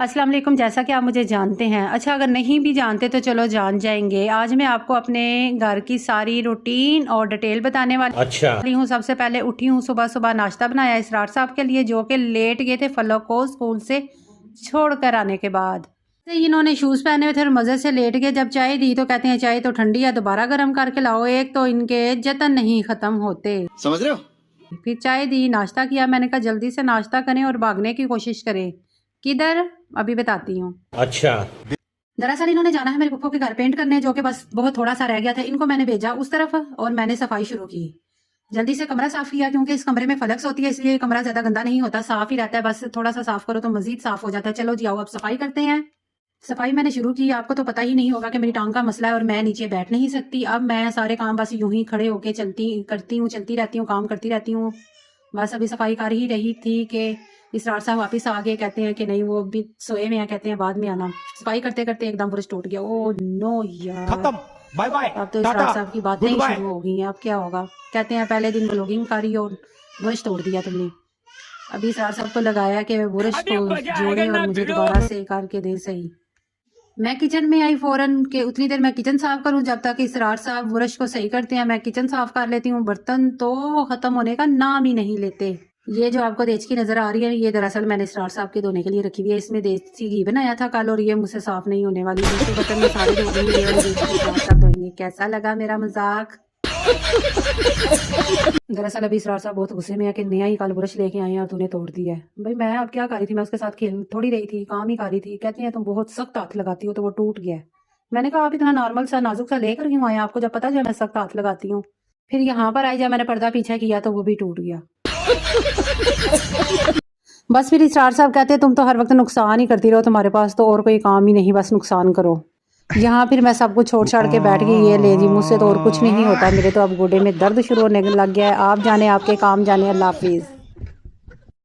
अस्सलाम वालेकुम। जैसा कि आप मुझे जानते हैं, अच्छा अगर नहीं भी जानते तो चलो जान जाएंगे। आज मैं आपको अपने घर की सारी रूटीन और डिटेल बताने वाली हूँ। सबसे पहले उठी हूँ, सुबह सुबह नाश्ता बनाया इसरार साहब के लिए, जो कि लेट गए थे फलो को स्कूल से छोड़ कर आने के बाद। इन्होंने शूज़ पहने हुए थे और मज़े से लेट गए। जब चाय दी तो कहते हैं चाय तो ठंडी है, दोबारा गर्म करके लाओ। एक तो इनके जतन नहीं ख़त्म होते, समझ रहे हो। फिर चाय दी, नाश्ता किया। मैंने कहा जल्दी से नाश्ता करें और भागने की कोशिश करें। किधर, अभी बताती हूँ। अच्छा, दरअसल इन्होंने जाना है मेरे पप्पू के घर पेंट करने, जो कि बस बहुत थोड़ा सा रह गया था। इनको मैंने भेजा उस तरफ और मैंने सफाई शुरू की। जल्दी से कमरा साफ किया, क्योंकि इस कमरे में फ्लक्स होती है, इसलिए कमरा ज्यादा गंदा नहीं होता, साफ ही रहता है। बस थोड़ा सा साफ करो तो मजीद साफ हो जाता है। चलो जी आओ अब सफाई करते हैं। सफाई मैंने शुरू की। आपको तो पता ही नहीं होगा कि मेरी टांग का मसला है और मैं नीचे बैठ नहीं सकती। अब मैं सारे काम बस यूं ही खड़े होके चलती रहती हूँ, काम करती रहती हूँ। बस अभी सफाई कर ही रही थी कि इसरार साहब वापस आ गए। कहते हैं कि नहीं वो भी सोए में हैं, कहते हैं बाद में आना। सफाई करते करते एकदम ब्रश टूट गया। ओ नो यार, खत्म, बाय बाय, अब तो इसरार साहब की बातें ही शुरू हो गई हैं। अब क्या होगा, कहते हैं पहले दिन ब्लॉगिंग करी और ब्रश तोड़ दिया तुमने। अभी इसरार साहब को लगाया कि ब्रश को जोड़े और मुझे दोबारा से करके दे सही। मैं किचन में आई फौरन के उतनी देर मैं किचन साफ करूं, जब तक इसरार साहब ब्रश को सही करते हैं मैं किचन साफ कर लेती हूँ। बर्तन तो खत्म होने का नाम ही नहीं लेते। ये जो आपको देचकी नजर आ रही है, ये दरअसल मैंने इसरार साहब के धोने के लिए रखी हुई है। इसमें देसी घी बनाया था कल और ये मुझसे साफ नहीं होने वाली। दूसरे बर्तन में सारे धो देंगे। कैसा लगा मेरा मजाक? दरअसल अभी इसरार साहब बहुत गुस्से में है कि नया ही कल ब्रश लेके आए हैं और तूने तोड़ दिया है। भाई मैं अब क्या कर रही थी, मैं उसके साथ खेल थोड़ी रही थी, काम ही कर रही थी। कहती है तुम बहुत सख्त हाथ लगाती हो तो वो टूट गया है। मैंने कहा आप इतना नॉर्मल सा नाजुक सा लेकर क्यों आए, आपको जब पता जो मैं सख्त हाथ लगाती हूँ। फिर यहाँ पर आई, जब मैंने पर्दा पीछे किया तो वो भी टूट गया। बस फिर इसरार साहब कहते तुम तो हर वक्त नुकसान ही करती रहो, तुम्हारे पास तो और कोई काम ही नहीं, बस नुकसान करो। यहाँ फिर मैं सब कुछ छोड़ छाड़ के बैठ गई। ये ले जी, मुझसे तो और कुछ नहीं होता, मेरे तो अब गोडे में दर्द शुरू होने लग गया है। आप जाने आपके काम जाने। अल्लाह हाफिज़।